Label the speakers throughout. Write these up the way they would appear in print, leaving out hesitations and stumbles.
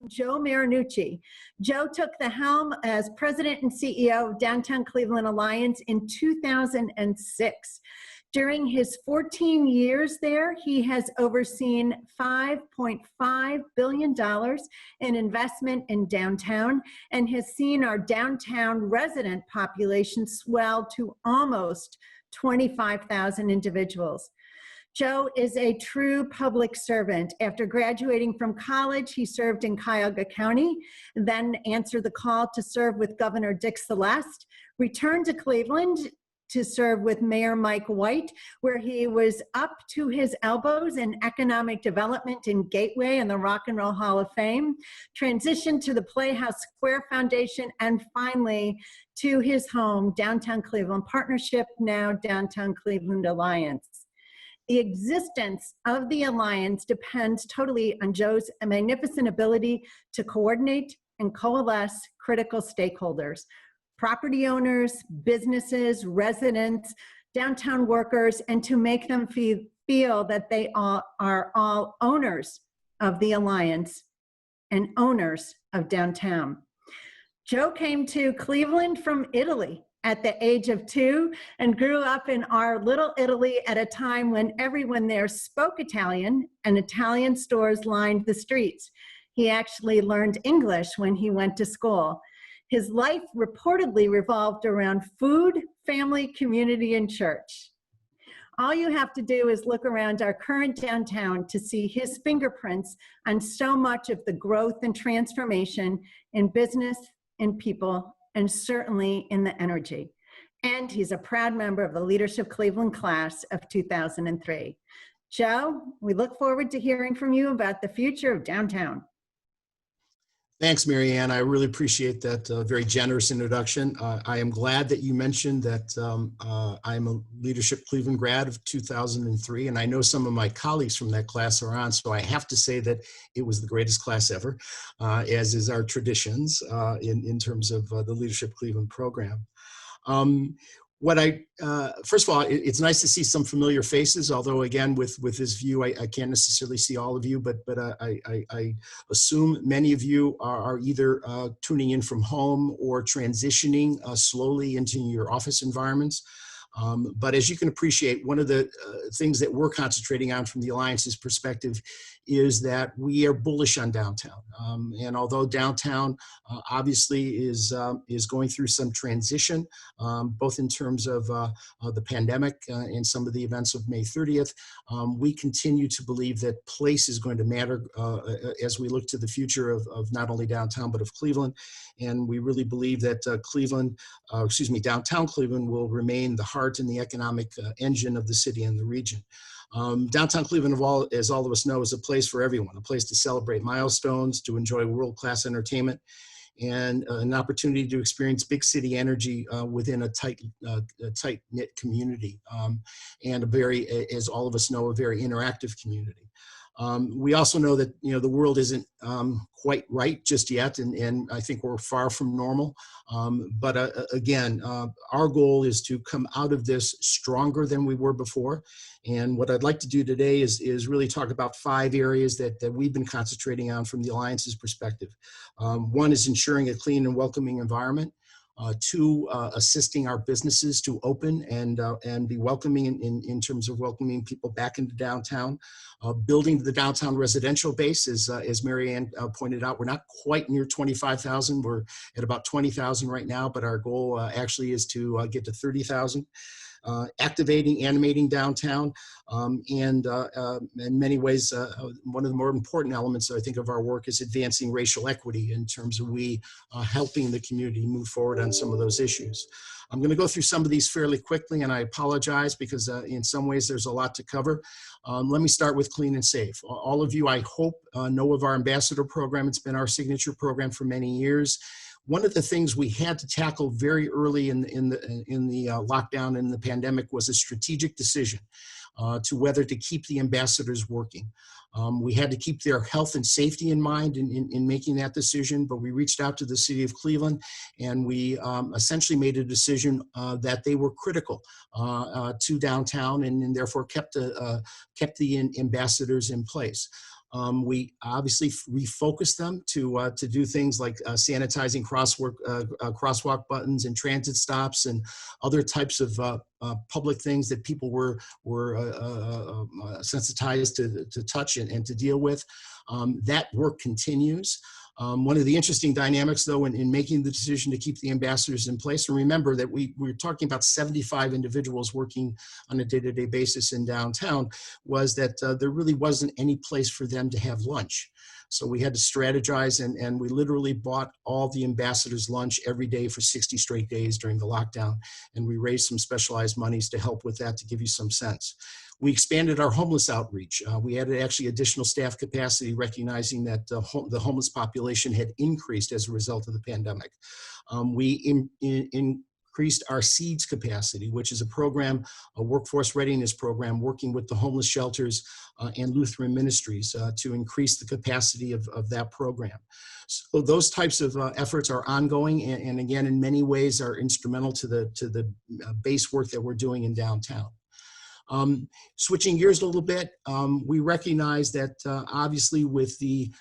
Speaker 1: Joe Marinucci. Joe took the helm as president and CEO of Downtown Cleveland Alliance in 2006. During his 14 years there, he has overseen $5.5 billion in investment in downtown and has seen our downtown resident population swell to almost 25,000 individuals. Joe is a true public servant. After graduating from college, he served in Cuyahoga County, then answered the call to serve with Governor Dick Celeste, returned to Cleveland to serve with Mayor Mike White, where he was up to his elbows in economic development in Gateway and the Rock and Roll Hall of Fame, transitioned to the Playhouse Square Foundation, and finally to his home, Downtown Cleveland Partnership, now Downtown Cleveland Alliance. The existence of the Alliance depends totally on Joe's magnificent ability to coordinate and coalesce critical stakeholders, property owners, businesses, residents, downtown workers, and to make them feel that they are all owners of the Alliance and owners of downtown. Joe came to Cleveland from Italy at the age of 2 and grew up in our little Italy at a time when everyone there spoke Italian and Italian stores lined the streets. He actually learned English when he went to school. His life reportedly revolved around food, family, community, and church. All you have to do is look around our current downtown to see his fingerprints on so much of the growth and transformation in business, in people, and certainly in the energy. And he's a proud member of the Leadership Cleveland class of 2003. Joe, we look forward to hearing from you about the future of downtown.
Speaker 2: Thanks, Mary Ann. I really appreciate that very generous introduction. I am glad that you mentioned that I'm a Leadership Cleveland grad of 2003, and I know some of my colleagues from that class are on, so I have to say that it was the greatest class ever, as is our traditions in terms of the Leadership Cleveland program. First of all, it's nice to see some familiar faces, although again, with this view, I can't necessarily see all of you, but I assume many of you are either tuning in from home or transitioning slowly into your office environments. But as you can appreciate, one of the things that we're concentrating on from the Alliance's perspective is that we are bullish on downtown. And although downtown obviously is going through some transition, both in terms of the pandemic and some of the events of May 30th, we continue to believe that place is going to matter as we look to the future of not only downtown, but of Cleveland. And we really believe that downtown Cleveland will remain the heart and the economic engine of the city and the region. Downtown Cleveland, as all of us know, is a place for everyone, a place to celebrate milestones, to enjoy world-class entertainment, and an opportunity to experience big city energy within a tight-knit community, and as all of us know, a very interactive community. We also know that the world isn't quite right just yet, and I think we're far from normal. But again, our goal is to come out of this stronger than we were before. And what I'd like to do today is really talk about 5 areas that we've been concentrating on from the Alliance's perspective. One is ensuring a clean and welcoming environment. 2, assisting our businesses to open and be welcoming in terms of welcoming people back into downtown. Building the downtown residential base, as Mary Ann pointed out, we're not quite near 25,000. We're at about 20,000 right now, but our goal actually is to get to 30,000. Activating, animating downtown, and in many ways, one of the more important elements, I think, of our work is advancing racial equity in terms of helping the community move forward on some of those issues. I'm going to go through some of these fairly quickly, and I apologize because in some ways there's a lot to cover. Let me start with Clean and Safe. All of you, I hope, know of our ambassador program. It's been our signature program for many years. One of the things we had to tackle very early in the lockdown and the pandemic was a strategic decision to whether to keep the ambassadors working. We had to keep their health and safety in mind in making that decision, but we reached out to the city of Cleveland and we essentially made a decision that they were critical to downtown and therefore kept the ambassadors in place. We obviously refocused them to do things like sanitizing crosswalk buttons and transit stops and other types of public things that people were sensitized to touch and to deal with. That work continues. One of the interesting dynamics, though, in making the decision to keep the ambassadors in place, and remember that we're talking about 75 individuals working on a day-to-day basis in downtown, was that there really wasn't any place for them to have lunch. So we had to strategize, and we literally bought all the ambassadors lunch every day for 60 straight days during the lockdown. And we raised some specialized monies to help with that, to give you some sense. We expanded our homeless outreach. We added actually additional staff capacity, recognizing that the homeless population had increased as a result of the pandemic. We increased our SEEDS capacity, which is a program, a workforce readiness program, working with the homeless shelters and Lutheran ministries to increase the capacity of that program. So those types of efforts are ongoing, and again, in many ways are instrumental to the base work that we're doing in downtown. Switching gears a little bit, we recognize that obviously with the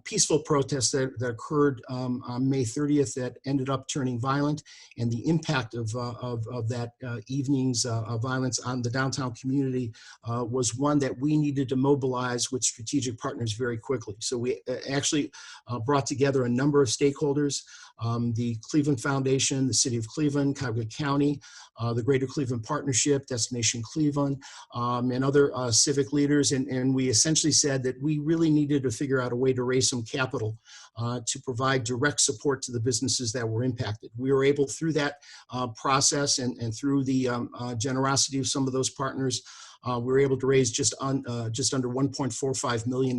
Speaker 2: peaceful protests that occurred on May 30th that ended up turning violent, and the impact of that evening's violence on the downtown community was one that we needed to mobilize with strategic partners very quickly. So we actually brought together a number of stakeholders, the Cleveland Foundation, the City of Cleveland, Cuyahoga County, the Greater Cleveland Partnership, Destination Cleveland, and other civic leaders. And we essentially said that we really needed to figure out a way to raise some capital to provide direct support to the businesses that were impacted. We were able, through that process and through the generosity of some of those partners, we were able to raise just under $1.45 million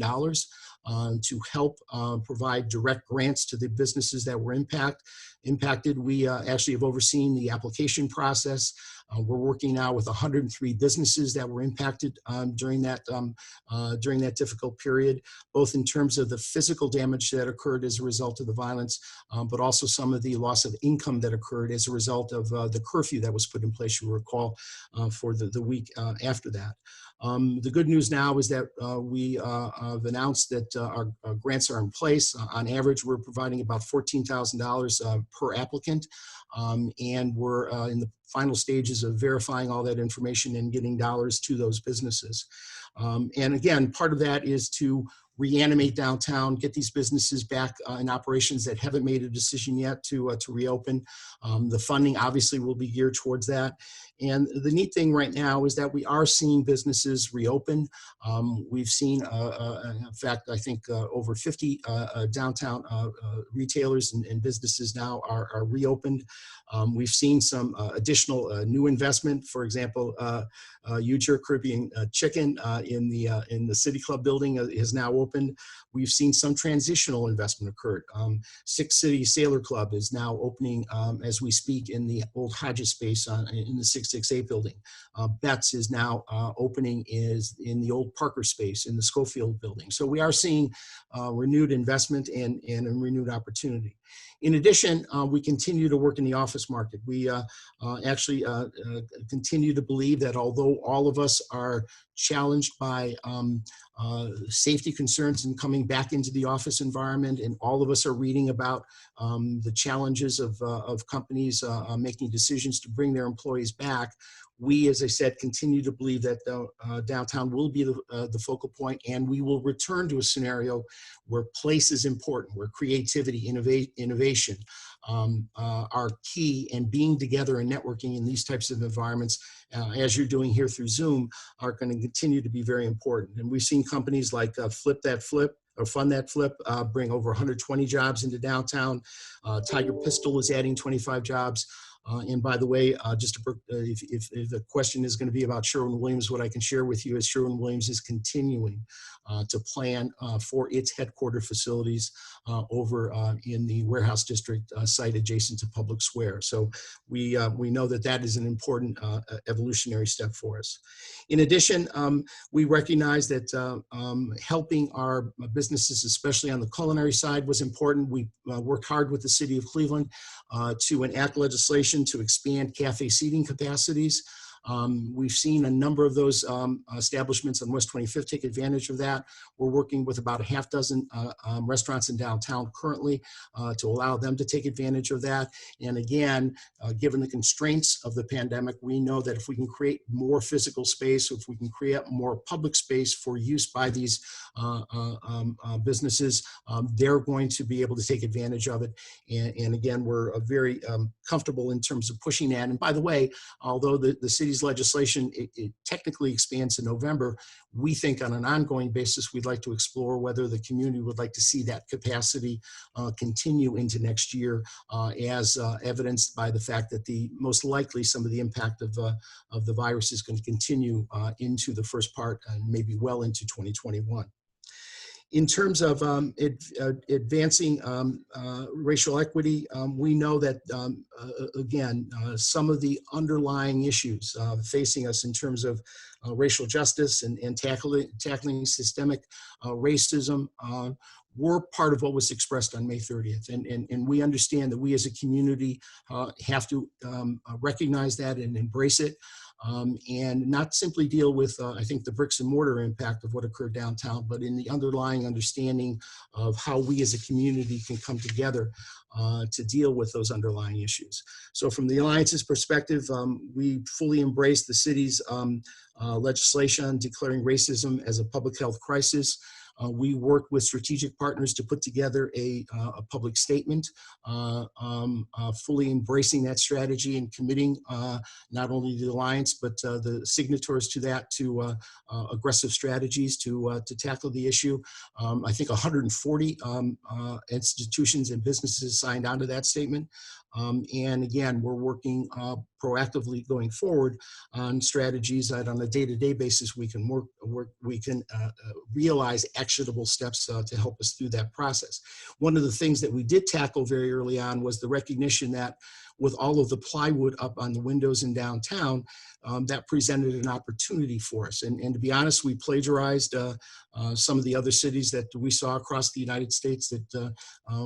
Speaker 2: to help provide direct grants to the businesses that were impacted. We actually have overseen the application process. We're working now with 103 businesses that were impacted during that difficult period, both in terms of the physical damage that occurred as a result of the violence, but also some of the loss of income that occurred as a result of the curfew that was put in place, you recall, for the week after that. The good news now is that we have announced that our grants are in place. On average, we're providing about $14,000 per applicant, and we're in the final stages of verifying all that information and getting dollars to those businesses. And again, part of that is to reanimate downtown, get these businesses back in operations that haven't made a decision yet to reopen. The funding obviously will be geared towards that. And the neat thing right now is that we are seeing businesses reopen. We've seen, in fact, I think over 50 downtown retailers and businesses now are reopened. We've seen some additional new investment. For example, Ujer Caribbean Chicken in the City Club building has now opened. We've seen some transitional investment occurred. Six City Sailor Club is now opening as we speak in the old Hodges space in the 668 building. Betts is now opening in the old Parker space in the Schofield building. So we are seeing renewed investment and a renewed opportunity. In addition, we continue to work in the office market. We actually continue to believe that although all of us are challenged by safety concerns in coming back into the office environment, and all of us are reading about the challenges of companies making decisions to bring their employees back, we, as I said, continue to believe that downtown will be the focal point, and we will return to a scenario where place is important, where creativity, innovation are key, and being together and networking in these types of environments, as you're doing here through Zoom, are going to continue to be very important. And we've seen companies like Flip That Flip, or Fund That Flip, bring over 120 jobs into downtown. Tiger Pistol is adding 25 jobs. And by the way, if the question is going to be about Sherwin-Williams, what I can share with you is Sherwin-Williams is continuing to plan for its headquarter facilities over in the warehouse district site adjacent to Public Square. So we know that is an important evolutionary step for us. In addition, we recognize that helping our businesses, especially on the culinary side, was important. We worked hard with the City of Cleveland to enact legislation to expand cafe seating capacities. We've seen a number of those establishments on West 25th take advantage of that. We're working with about a half dozen restaurants in downtown currently to allow them to take advantage of that. And again, given the constraints of the pandemic, we know that if we can create more physical space, if we can create more public space for use by these businesses, they're going to be able to take advantage of it. And again, we're very comfortable in terms of pushing that. And by the way, although the city's legislation, it technically expands to November, we think on an ongoing basis, we'd like to explore whether the community would like to see that capacity continue into next year, as evidenced by the fact that most likely some of the impact of the virus is going to continue into the first part and maybe well into 2021. In terms of advancing racial equity, we know that, again, some of the underlying issues facing us in terms of racial justice and tackling systemic racism were part of what was expressed on May 30th. And we understand that we as a community have to recognize that and embrace it. And not simply deal with, I think, the bricks and mortar impact of what occurred downtown, but in the underlying understanding of how we as a community can come together to deal with those underlying issues. So from the Alliance's perspective, we fully embrace the city's legislation declaring racism as a public health crisis. We work with strategic partners to put together a public statement, fully embracing that strategy and committing not only the Alliance, but the signatories to that to aggressive strategies to tackle the issue. I think 140 institutions and businesses signed onto that statement. And again, we're working proactively going forward on strategies that on a day-to-day basis we can realize actionable steps to help us through that process. One of the things that we did tackle very early on was the recognition that with all of the plywood up on the windows in downtown, that presented an opportunity for us. And to be honest, we plagiarized some of the other cities that we saw across the United States that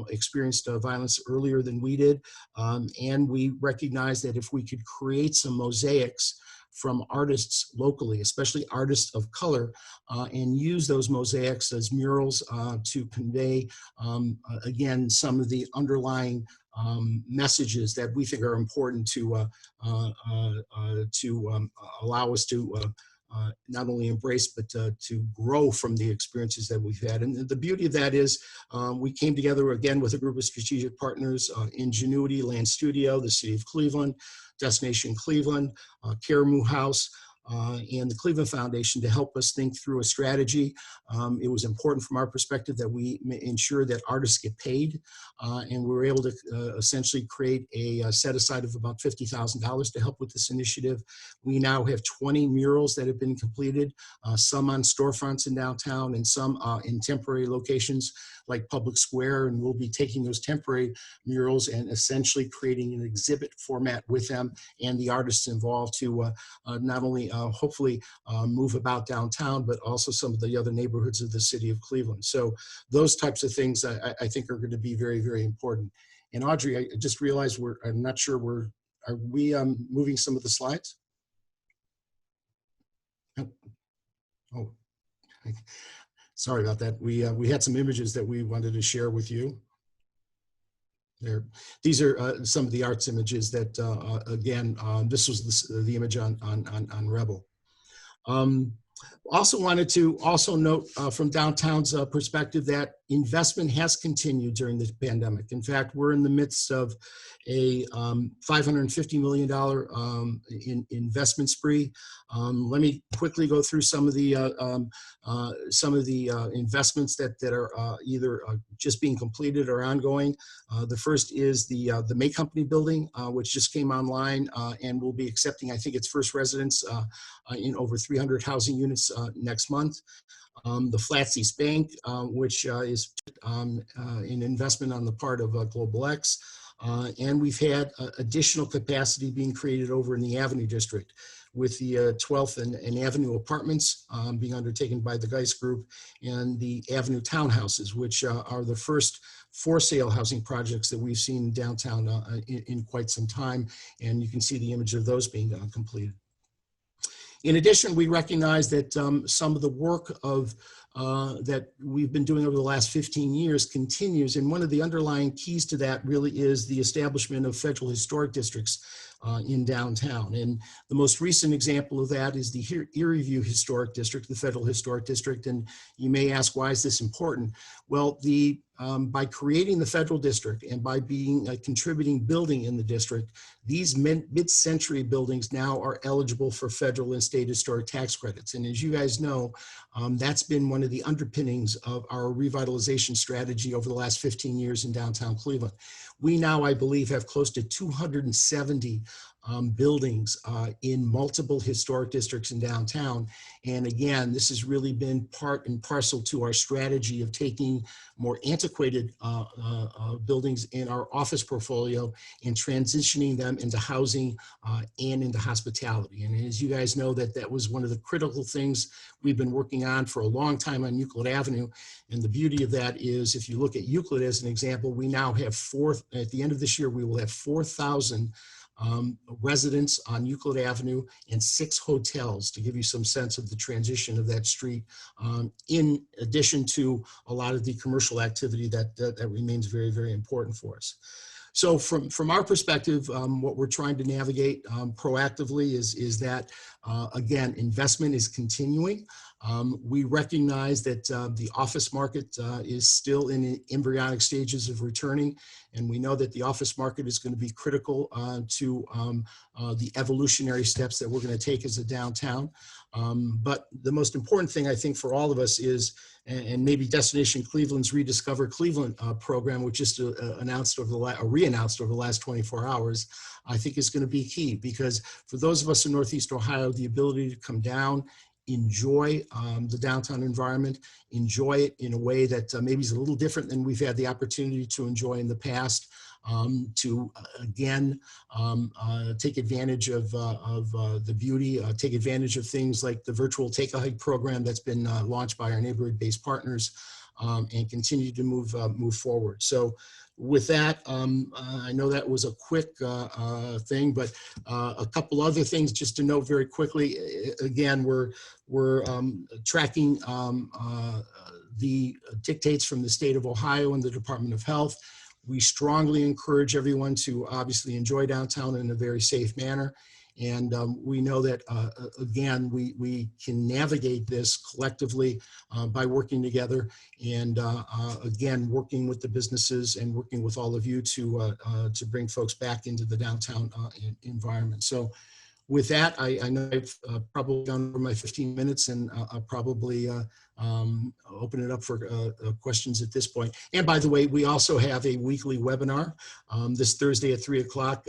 Speaker 2: experienced violence earlier than we did. And we recognized that if we could create some mosaics from artists locally, especially artists of color, and use those mosaics as murals to convey, again, some of the underlying messages that we think are important to allow us to not only embrace, but to grow from the experiences that we've had. And the beauty of that is we came together again with a group of strategic partners, Ingenuity, Land Studio, the City of Cleveland, Destination Cleveland, Karamu House, and the Cleveland Foundation to help us think through a strategy. It was important from our perspective that we ensure that artists get paid, and we were able to essentially create a set aside of about $50,000 to help with this initiative. We now have 20 murals that have been completed, some on storefronts in downtown and some in temporary locations like Public Square, and we'll be taking those temporary murals and essentially creating an exhibit format with them and the artists involved to not only hopefully move about downtown, but also some of the other neighborhoods of the city of Cleveland. So those types of things I think are going to be very, very important. And Audrey, I just realized I'm not sure are we moving some of the slides? Oh, sorry about that. We had some images that we wanted to share with you. There, these are some of the arts images that, again, this was the image on Rebel. Also wanted to note from downtown's perspective that investment has continued during this pandemic. In fact, we're in the midst of a $550 million investment spree. Let me quickly go through some of the investments that are either just being completed or ongoing. The first is the May Company building, which just came online and will be accepting, I think, its first residents in over 300 housing units next month. The Flatseas Bank, which is an investment on the part of Global X. And we've had additional capacity being created over in the Avenue District with the 12th and Avenue apartments being undertaken by the Geist Group, and the Avenue townhouses, which are the first for sale housing projects that we've seen downtown in quite some time. And you can see the image of those being completed. In addition, we recognize that some of the work of that we've been doing over the last 15 years continues, and one of the underlying keys to that really is the establishment of federal historic districts in downtown. And the most recent example of that is the Erie View Historic District, the Federal Historic District. And you may ask, why is this important? Well, by creating the federal district and by being a contributing building in the district, these mid-century buildings now are eligible for federal and state historic tax credits. And as you guys know, that's been one of the underpinnings of our revitalization strategy over the last 15 years in downtown Cleveland. We now, I believe, have close to 270 buildings in multiple historic districts in downtown. And again, this has really been part and parcel to our strategy of taking more antiquated buildings in our office portfolio and transitioning them into housing and into hospitality. And as you guys know, that was one of the critical things we've been working on for a long time on Euclid Avenue. And the beauty of that is, if you look at Euclid as an example, we now have at the end of this year, we will have 4,000 residents on Euclid Avenue and 6 hotels, to give you some sense of the transition of that street, in addition to a lot of the commercial activity that remains very, very important for us. So from our perspective, what we're trying to navigate proactively is that, again, investment is continuing. We recognize that the office market is still in embryonic stages of returning, and we know that the office market is going to be critical to the evolutionary steps that we're going to take as a downtown. But the most important thing, I think, for all of us is, and maybe Destination Cleveland's Rediscover Cleveland program, which just reannounced over the last 24 hours, I think is going to be key, because for those of us in Northeast Ohio, the ability to come down, enjoy the downtown environment, enjoy it in a way that maybe is a little different than we've had the opportunity to enjoy in the past, to again take advantage of the beauty, take advantage of things like the virtual Take a Hike program that's been launched by our neighborhood-based partners, and continue to move forward. So with that, I know that was a quick thing, but a couple other things just to note very quickly. Again, we're tracking the dictates from the state of Ohio and the Department of Health. We strongly encourage everyone to obviously enjoy downtown in a very safe manner. And we know that, again, we can navigate this collectively by working together, and again, working with the businesses and working with all of you to bring folks back into the downtown environment. So with that, I know I've probably gone over my 15 minutes, and I'll probably open it up for questions at this point. And by the way, we also have a weekly webinar this Thursday at 3 o'clock.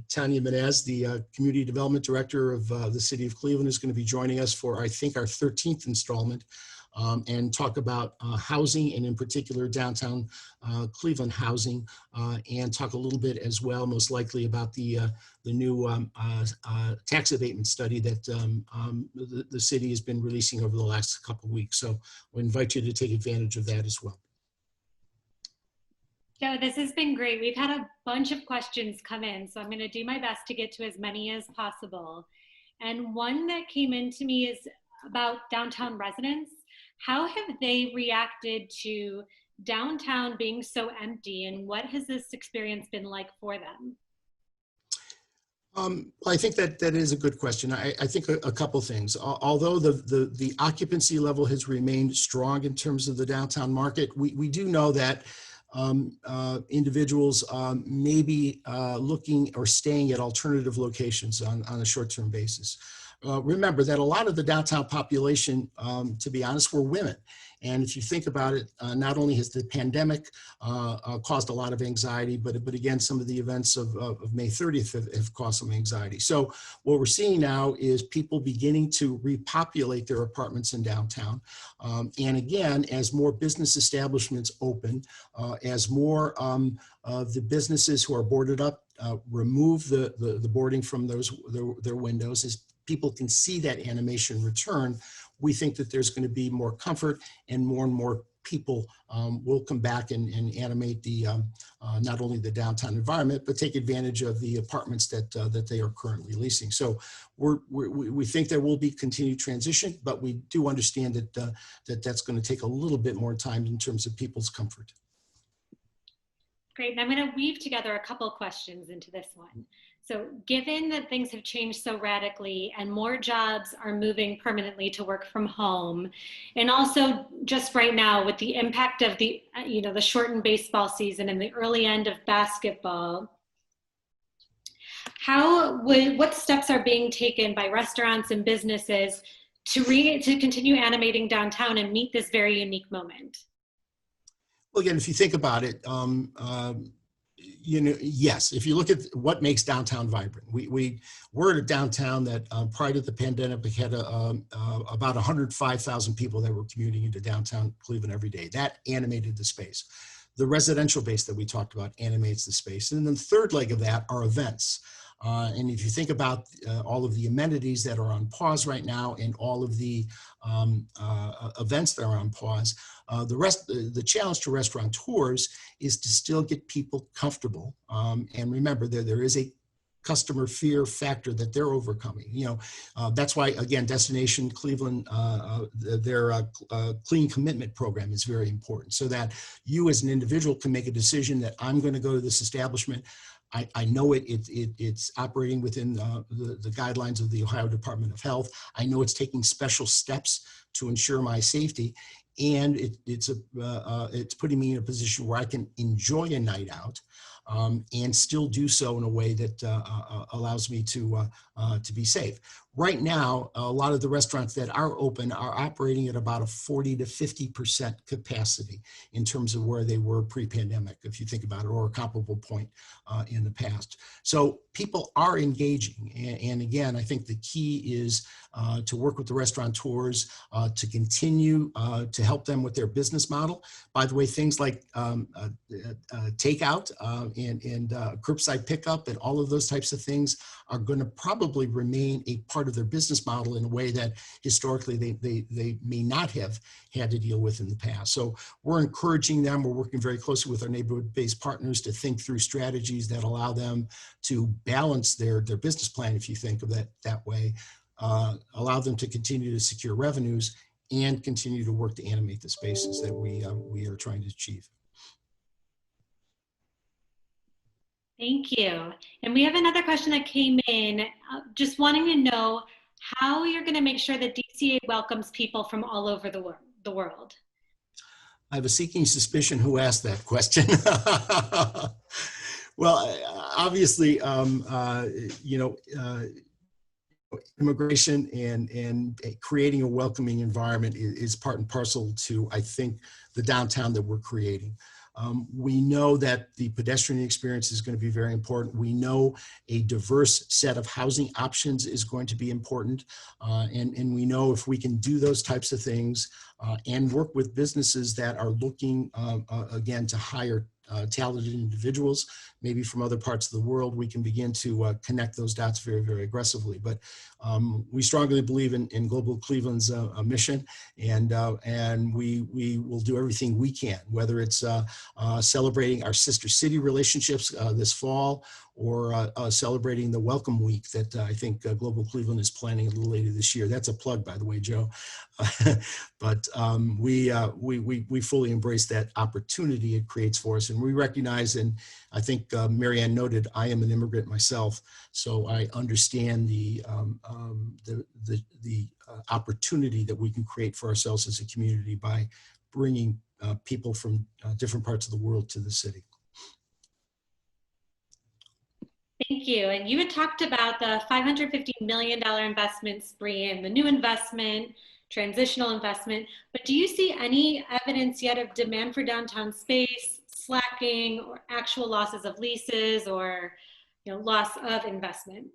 Speaker 2: Tanya Menez, the Community Development Director of the City of Cleveland, is going to be joining us for, I think, our 13th installment, and talk about housing, and in particular downtown Cleveland housing, and talk a little bit as well, most likely, about the new tax abatement study that the city has been releasing over the last couple of weeks. So we invite you to take advantage of that as well.
Speaker 3: Joe, this has been great. We've had a bunch of questions come in, so I'm going to do my best to get to as many as possible. And one that came in to me is about downtown residents. How have they reacted to downtown being so empty, and what has this experience been like for them?
Speaker 2: I think that is a good question. I think a couple things. Although the occupancy level has remained strong in terms of the downtown market, we do know that individuals may be looking or staying at alternative locations on a short-term basis. Remember that a lot of the downtown population, to be honest, were women. And if you think about it, not only has the pandemic caused a lot of anxiety, but again, some of the events of May 30th have caused some anxiety. So what we're seeing now is people beginning to repopulate their apartments in downtown. And again, as more business establishments open, as more of the businesses who are boarded up remove the boarding from their windows, as people can see that animation return, we think that there's going to be more comfort and more people will come back and animate the not only the downtown environment, but take advantage of the apartments that they are currently leasing. So we think there will be continued transition, but we do understand that that's going to take a little bit more time in terms of people's comfort.
Speaker 3: Great, and I'm going to weave together a couple questions into this one. So given that things have changed so radically and more jobs are moving permanently to work from home, and also just right now with the impact of the shortened baseball season and the early end of basketball, what steps are being taken by restaurants and businesses to continue animating downtown and meet this very unique moment?
Speaker 2: Well, again, if you think about it, yes, if you look at what makes downtown vibrant, we're at a downtown that prior to the pandemic, we had about 105,000 people that were commuting into downtown Cleveland every day. That animated the space. The residential base that we talked about animates the space. And then the third leg of that are events. And if you think about all of the amenities that are on pause right now and all of the events that are on pause, the challenge to restaurateurs is to still get people comfortable. And remember, there is a customer fear factor that they're overcoming. That's why, again, Destination Cleveland, their clean commitment program is very important, so that you as an individual can make a decision that I'm going to go to this establishment. I know it's operating within the guidelines of the Ohio Department of Health. I know it's taking special steps to ensure my safety, and it's putting me in a position where I can enjoy a night out and still do so in a way that allows me to be safe. Right now, a lot of the restaurants that are open are operating at about a 40 to 50% capacity in terms of where they were pre-pandemic, if you think about it, or a comparable point in the past. So people are engaging. And again, I think the key is to work with the restaurateurs to continue to help them with their business model. By the way, things like takeout and curbside pickup and all of those types of things are going to probably remain a part of their business model in a way that historically they may not have had to deal with in the past. So we're encouraging them. We're working very closely with our neighborhood-based partners to think through strategies that allow them to balance their business plan, if you think of that way, allow them to continue to secure revenues and continue to work to animate the spaces that we are trying to achieve.
Speaker 3: Thank you. And we have another question that came in, just wanting to know how you're going to make sure that DCA welcomes people from all over the world.
Speaker 2: I have a seeking suspicion who asked that question. Well, obviously, immigration and creating a welcoming environment is part and parcel to, I think, the downtown that we're creating. We know that the pedestrian experience is going to be very important. We know a diverse set of housing options is going to be important. And we know if we can do those types of things and work with businesses that are looking, again, to hire talented individuals, maybe from other parts of the world, we can begin to connect those dots very, very aggressively. But we strongly believe in Global Cleveland's mission, and we will do everything we can, whether it's celebrating our sister city relationships this fall, or celebrating the Welcome Week that I think Global Cleveland is planning a little later this year. That's a plug, by the way, Joe. But we fully embrace that opportunity it creates for us, and we recognize, and I think Marianne noted, I am an immigrant myself, so I understand the opportunity that we can create for ourselves as a community by bringing people from different parts of the world to the city.
Speaker 3: Thank you. And you had talked about the $550 million investment spree and the new investment, transitional investment, but do you see any evidence yet of demand for downtown space, slacking, or actual losses of leases, or loss of investment?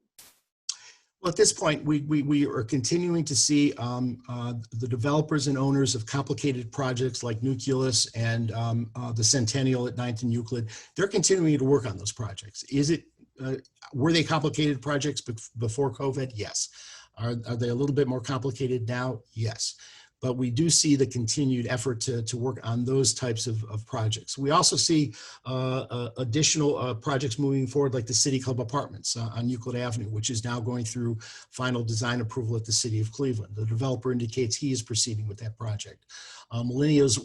Speaker 2: Well, at this point, we are continuing to see the developers and owners of complicated projects like Nucleus and the Centennial at 9th and Euclid. They're continuing to work on those projects. Were they complicated projects before COVID? Yes. Are they a little bit more complicated now? Yes. but we do see the continued effort to work on those types of projects. We also see additional projects moving forward, like the City Club Apartments on Euclid Avenue, which is now going through final design approval at the City of Cleveland. The developer indicates he is proceeding with that project. Millennials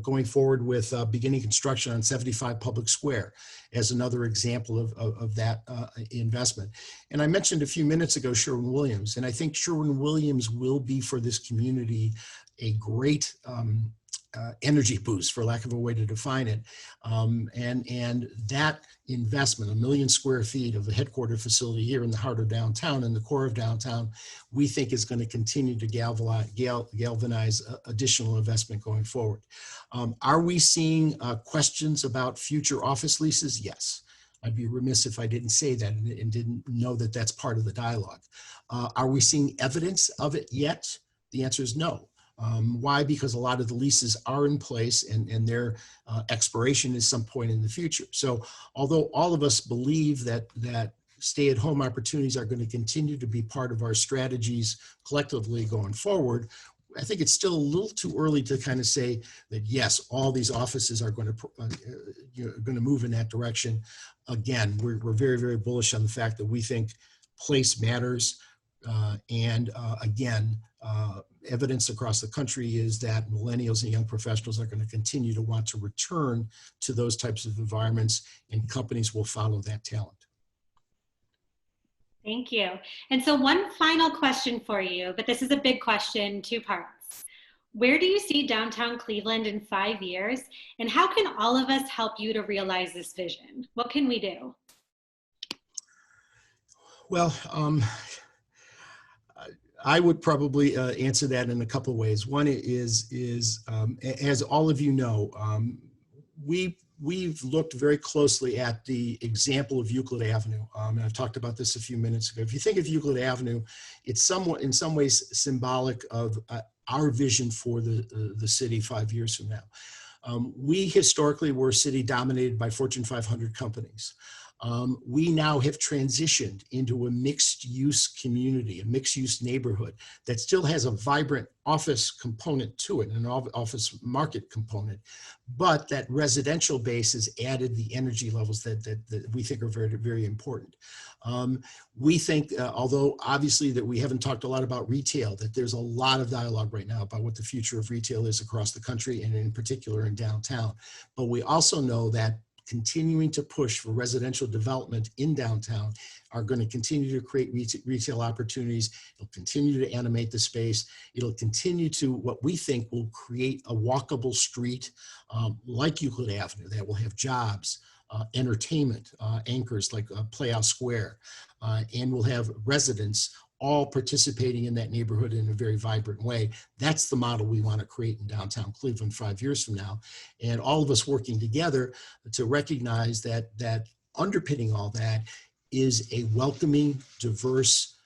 Speaker 2: going forward with beginning construction on 75 Public Square as another example of that investment. And I mentioned a few minutes ago Sherwin-Williams, and I think Sherwin-Williams will be for this community a great energy boost, for lack of a way to define it. And that investment, 1 million square feet of a headquarter facility here in the heart of downtown, in the core of downtown, we think is going to continue to galvanize additional investment going forward. Are we seeing questions about future office leases? Yes. I'd be remiss if I didn't say that and didn't know that that's part of the dialogue. Are we seeing evidence of it yet? The answer is no. Why? Because a lot of the leases are in place and their expiration is some point in the future. So although all of us believe that stay-at-home opportunities are going to continue to be part of our strategies collectively going forward, I think it's still a little too early to kind of say that, yes, all these offices are going to move in that direction. Again, we're very, very bullish on the fact that we think place matters. Again, evidence across the country is that millennials and young professionals are going to continue to want to return to those types of environments, and companies will follow that talent.
Speaker 3: Thank you. And so one final question for you, but this is a big question, 2 parts. Where do you see downtown Cleveland in 5 years? And how can all of us help you to realize this vision? What can we do?
Speaker 2: Well, I would probably answer that in a couple of ways. One is as all of you know, we've looked very closely at the example of Euclid Avenue, and I've talked about this a few minutes ago. If you think of Euclid Avenue, it's somewhat, in some ways, symbolic of our vision for the city 5 years from now. We historically were a city dominated by Fortune 500 companies. We now have transitioned into a mixed-use community, a mixed-use neighborhood that still has a vibrant office component to it, an office market component, but that residential base has added the energy levels that we think are very, very important. We think, although obviously that we haven't talked a lot about retail, that there's a lot of dialogue right now about what the future of retail is across the country and in particular in downtown. But we also know that continuing to push for residential development in downtown are going to continue to create retail opportunities. It'll continue to animate the space. It'll continue to, what we think will create a walkable street like Euclid Avenue that will have jobs, entertainment anchors like Playhouse Square, and we'll have residents all participating in that neighborhood in a very vibrant way. That's the model we want to create in downtown Cleveland 5 years from now. And all of us working together to recognize that underpinning all that is a welcoming, diverse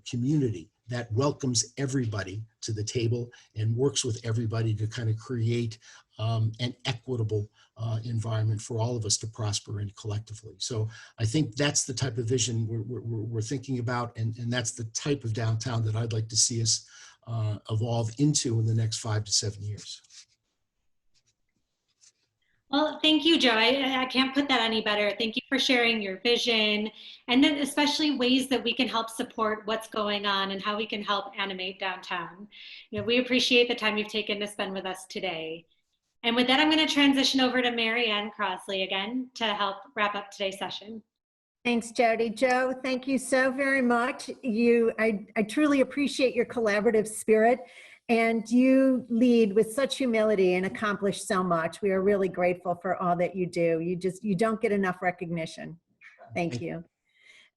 Speaker 2: community that welcomes everybody to the table and works with everybody to kind of create an equitable environment for all of us to prosper in collectively. So I think that's the type of vision we're thinking about, and that's the type of downtown that I'd like to see us evolve into in the next 5 to 7 years.
Speaker 3: Well, thank you, Joe. I can't put that any better. Thank you for sharing your vision, and then especially ways that we can help support what's going on and how we can help animate downtown. You know, we appreciate the time you've taken to spend with us today. And with that, I'm going to transition over to Marianne Crossley again to help wrap up today's session.
Speaker 1: Thanks, Jody. Joe, thank you so very much. I truly appreciate your collaborative spirit, and you lead with such humility and accomplish so much. We are really grateful for all that you do. You don't get enough recognition. Thank you.